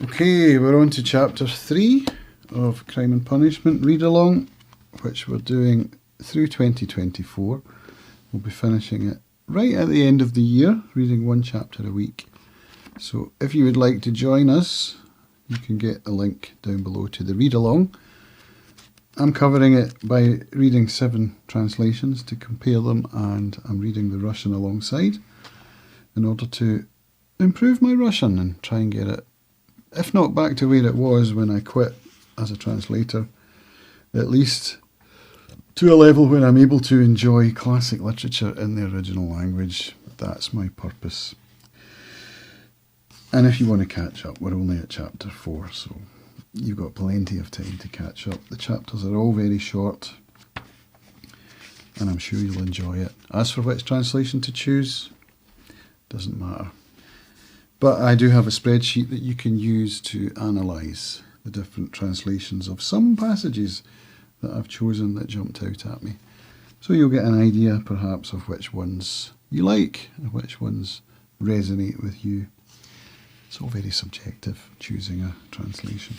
Okay, we're on to chapter 3 of Crime and Punishment Read Along, which we're doing through 2024. We'll be finishing it right at the end of the year, reading one chapter a week. So if you would like to join us, you can get a link down below to the read along. I'm covering it by reading 7 translations to compare them, and I'm reading the Russian alongside in order to improve my Russian and try and get it, if not back to where it was when I quit as a translator, at least to a level where I'm able to enjoy classic literature in the original language. That's my purpose. And if you want to catch up, we're only at chapter 4, so you've got plenty of time to catch up. The chapters are all very short, and I'm sure you'll enjoy it. As for which translation to choose, doesn't matter. But I do have a spreadsheet that you can use to analyse the different translations of some passages that I've chosen that jumped out at me. So you'll get an idea, perhaps, of which ones you like and which ones resonate with you. It's all very subjective, choosing a translation.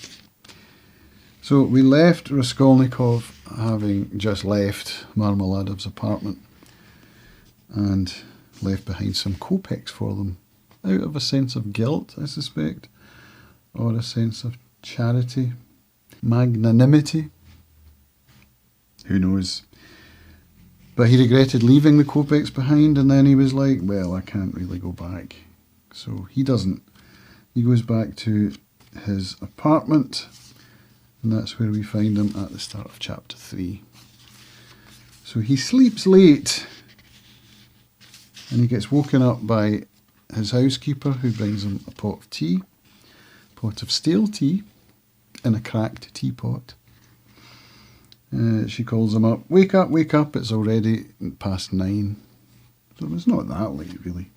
So we left Raskolnikov having just left Marmeladov's apartment and left behind some kopecks for them, out of a sense of guilt, I suspect, or a sense of charity, magnanimity. Who knows? But he regretted leaving the kopecks behind, and then he was like, well, I can't really go back. So he doesn't. He goes back to his apartment, and that's where we find him at the start of chapter 3. So he sleeps late, and he gets woken up by his housekeeper, who brings him a pot of tea, a pot of stale tea in a cracked teapot. She calls him up, wake up, it's already past 9. So it's not that late, really.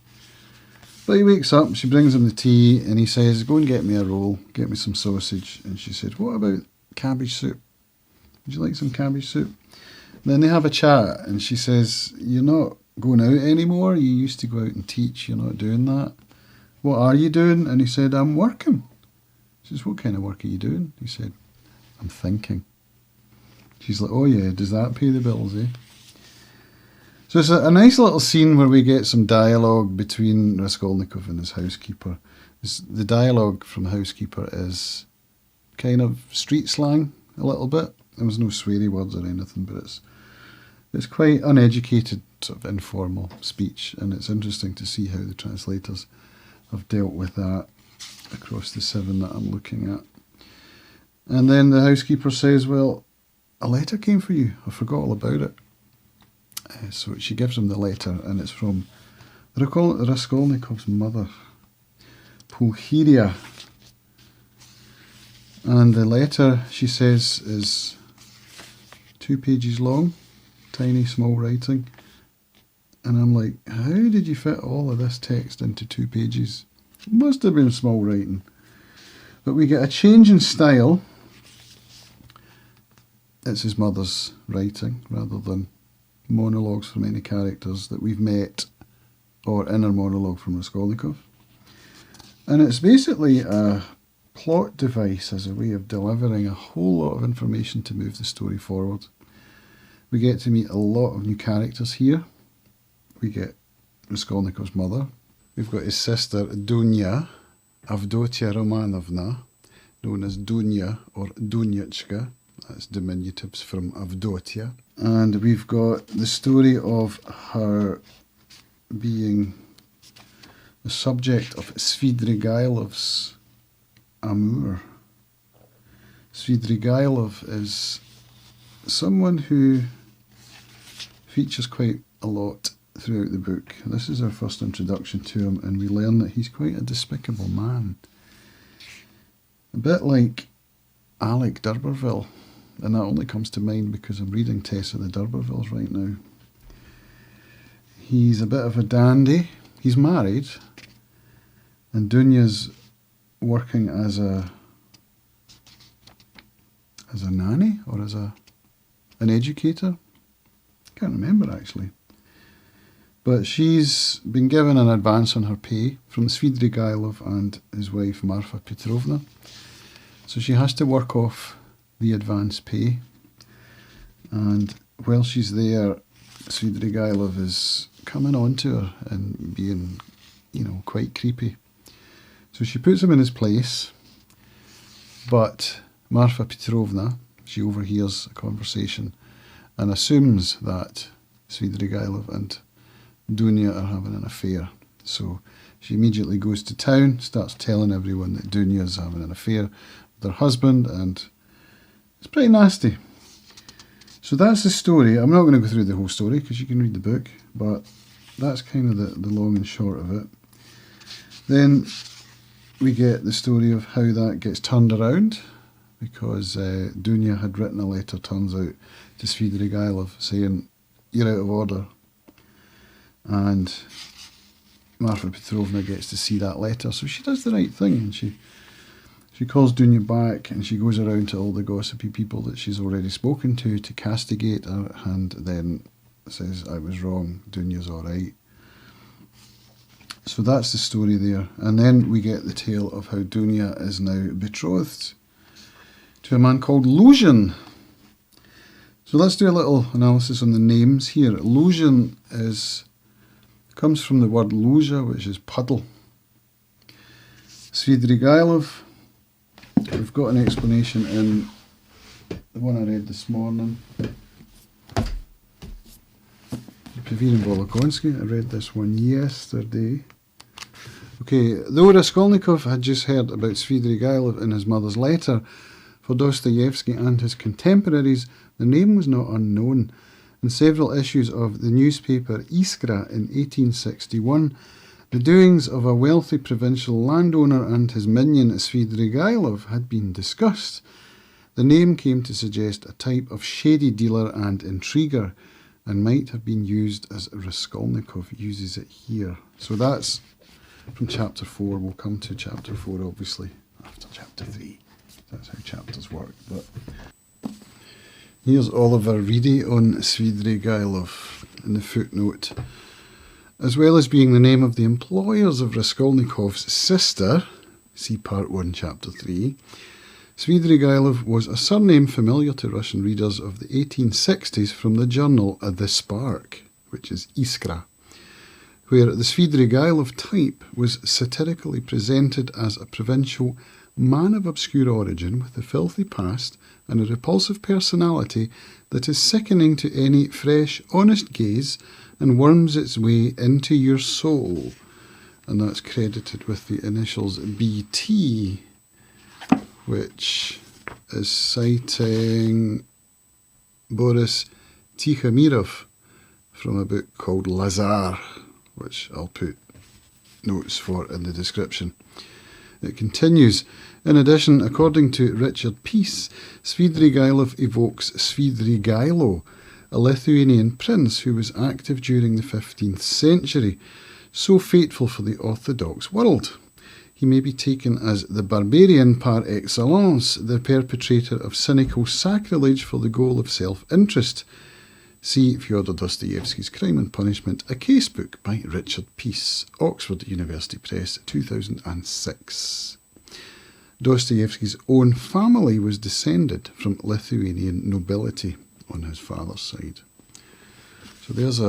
But he wakes up, she brings him the tea, and he says, go and get me a roll, get me some sausage. And she said, what about cabbage soup? Would you like some cabbage soup? And then they have a chat, and she says, you're not going out anymore? You used to go out and teach, you're not doing that. What are you doing? And he said, I'm working. She says, what kind of work are you doing? He said, I'm thinking. She's like, oh yeah, does that pay the bills, eh? So it's a nice little scene where we get some dialogue between Raskolnikov and his housekeeper. The dialogue from the housekeeper is kind of street slang, a little bit. There was no sweary words or anything, but it's quite uneducated, sort of informal speech, and it's interesting to see how the translators have dealt with that across the 7 that I'm looking at. And then the housekeeper says, well, a letter came for you. I forgot all about it. So she gives him the letter, and it's from Raskolnikov's mother, Pulcheria. And the letter, she says, is 2 pages long, tiny, small writing. And I'm like, how did you fit all of this text into 2 pages? It must have been small writing. But we get a change in style. It's his mother's writing, rather than monologues from any characters that we've met, or inner monologue from Raskolnikov. And it's basically a plot device as a way of delivering a whole lot of information to move the story forward. We get to meet a lot of new characters here. We get Raskolnikov's mother. We've got his sister Dunya, Avdotia Romanovna, known as Dunya or Dunyachka. That's diminutives from Avdotia. And we've got the story of her being the subject of Svidrigailov's amour. Svidrigailov is someone who features quite a lot throughout the book. This is our first introduction to him, and we learn that he's quite a despicable man. A bit like Alec d'Urberville. And that only comes to mind because I'm reading Tessa the d'Urbervilles right now. He's a bit of a dandy. He's married. And Dunya's working as a nanny or as an educator. Can't remember actually. But she's been given an advance on her pay from Svidrigailov and his wife Marfa Petrovna. So she has to work off the advance pay. And while she's there, Svidrigailov is coming on to her and being, quite creepy. So she puts him in his place, but Marfa Petrovna, she overhears a conversation and assumes that Svidrigailov and Dunya are having an affair. So she immediately goes to town, starts telling everyone that Dunya is having an affair with her husband, and it's pretty nasty. So that's the story. I'm not going to go through the whole story because you can read the book, but that's kind of the long and short of it. Then we get the story of how that gets turned around, because Dunya had written a letter, turns out, to Svidrigailov saying, "You're out of order." And Marfa Petrovna gets to see that letter, so she does the right thing, and she calls Dunya back, and she goes around to all the gossipy people that she's already spoken to castigate her, and then says, "I was wrong, Dunya's all right." So that's the story there. And then we get the tale of how Dunya is now betrothed to a man called Luzhin. So let's do a little analysis on the names here. Luzhin comes from the word luzha, which is puddle. Svidrigailov, we've got an explanation in the one I read this morning. Pavir and Volokonsky, I read this one yesterday. Okay, though Raskolnikov had just heard about Svidrigailov in his mother's letter for Dostoevsky and his contemporaries, the name was not unknown. In several issues of the newspaper Iskra in 1861, the doings of a wealthy provincial landowner and his minion Svidrigailov had been discussed. The name came to suggest a type of shady dealer and intriguer, and might have been used as Raskolnikov uses it here. So that's from chapter 4. We'll come to chapter 4, obviously, after chapter 3. That's how chapters work. But here's Oliver Reedy on Svidrigailov in the footnote. As well as being the name of the employers of Raskolnikov's sister, see part 1, chapter 3, Svidrigailov was a surname familiar to Russian readers of the 1860s from the journal The Spark, which is Iskra, where the Svidrigailov type was satirically presented as a provincial man of obscure origin with a filthy past and a repulsive personality that is sickening to any fresh, honest gaze and worms its way into your soul. And that's credited with the initials BT, which is citing Boris Tikhomirov from a book called Lazar, which I'll put notes for in the description. It continues. In addition, according to Richard Peace, Svidrigailov evokes Svidrigailo, a Lithuanian prince who was active during the 15th century, so fateful for the Orthodox world. He may be taken as the barbarian par excellence, the perpetrator of cynical sacrilege for the goal of self-interest. See Fyodor Dostoevsky's Crime and Punishment, a casebook by Richard Peace, Oxford University Press, 2006. Dostoevsky's own family was descended from Lithuanian nobility on his father's side. So there's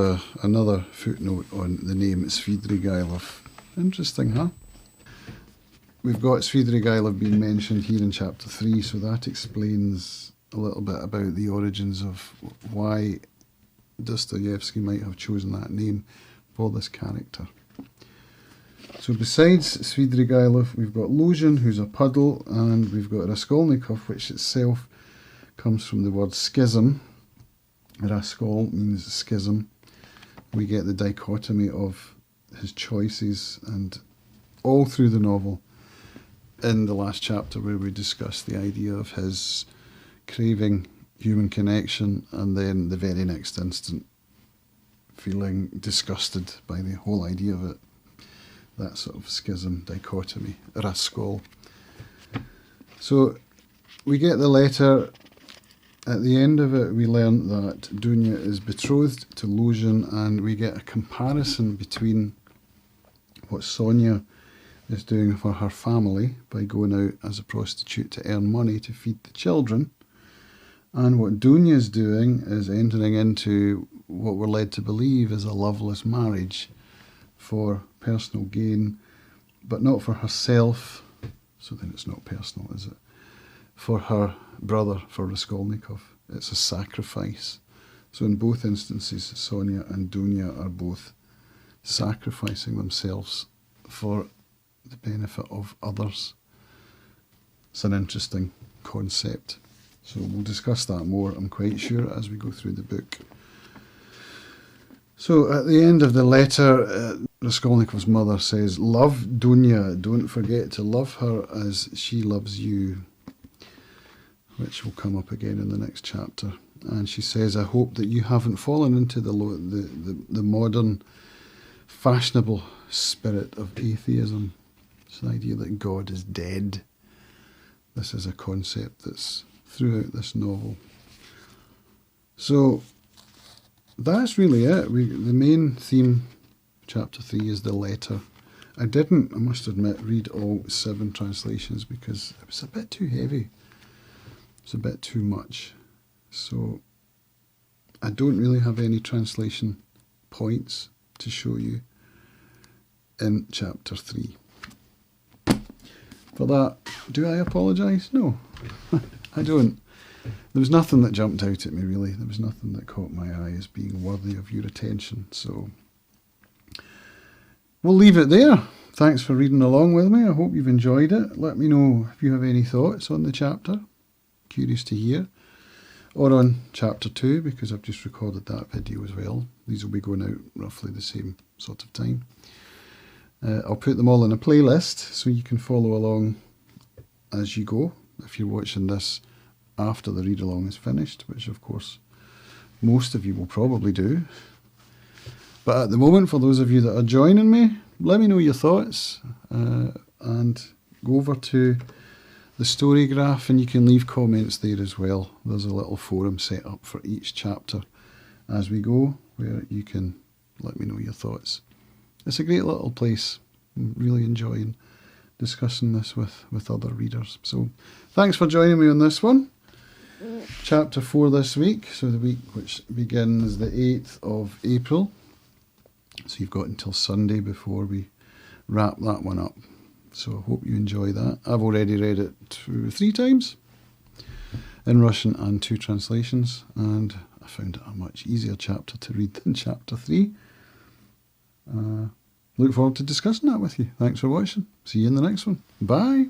another footnote on the name Svidrigailov. Interesting, huh? We've got Svidrigailov being mentioned here in chapter 3, so that explains a little bit about the origins of why Dostoevsky might have chosen that name for this character. So besides Svidrigailov, we've got Luzhin, who's a puddle, and we've got Raskolnikov, which itself comes from the word schism. Raskol means schism. We get the dichotomy of his choices, and all through the novel, in the last chapter where we discuss the idea of his craving human connection, and then the very next instant feeling disgusted by the whole idea of it. That sort of schism, dichotomy, Raskol. So we get the letter At the end of it, we learn that Dunya is betrothed to Luzhin, and we get a comparison between what Sonia is doing for her family by going out as a prostitute to earn money to feed the children, and what Dunya is doing is entering into what we're led to believe is a loveless marriage for personal gain, but not for herself, so then it's not personal, is it? For her brother, for Raskolnikov. It's a sacrifice. So in both instances, Sonia and Dunya are both sacrificing themselves for the benefit of others. It's an interesting concept. So we'll discuss that more, I'm quite sure, as we go through the book. So at the end of the letter, Raskolnikov's mother says, "Love Dunya, don't forget to love her as she loves you," which will come up again in the next chapter. And she says, "I hope that you haven't fallen into the modern, fashionable spirit of atheism." It's the idea that God is dead. This is a concept that's throughout this novel. So that's really it. The main theme, chapter 3, is the letter. I must admit, read all 7 translations because it was a bit too heavy. It's a bit too much. So I don't really have any translation points to show you in chapter 3. For that, do I apologise? No, I don't. There was nothing that jumped out at me, really. There was nothing that caught my eye as being worthy of your attention. So we'll leave it there. Thanks for reading along with me. I hope you've enjoyed it. Let me know if you have any thoughts on the chapter. Curious to hear. Or on chapter 2, because I've just recorded that video as well. These will be going out roughly the same sort of time. I'll put them all in a playlist so you can follow along as you go if you're watching this after the read along is finished, which of course most of you will probably do. But at the moment, for those of you that are joining me, let me know your thoughts and go over to the story graph and you can leave comments there as well. There's a little forum set up for each chapter as we go where you can let me know your thoughts. It's a great little place. I'm really enjoying discussing this with other readers. So thanks for joining me on this one. Chapter 4 this week, so the week which begins the 8th of April. So you've got until Sunday before we wrap that one up. So I hope you enjoy that. I've already read it 3 times in Russian and 2 translations, and I found it a much easier chapter to read than chapter 3. Look forward to discussing that with you. Thanks for watching. See you in the next one. Bye.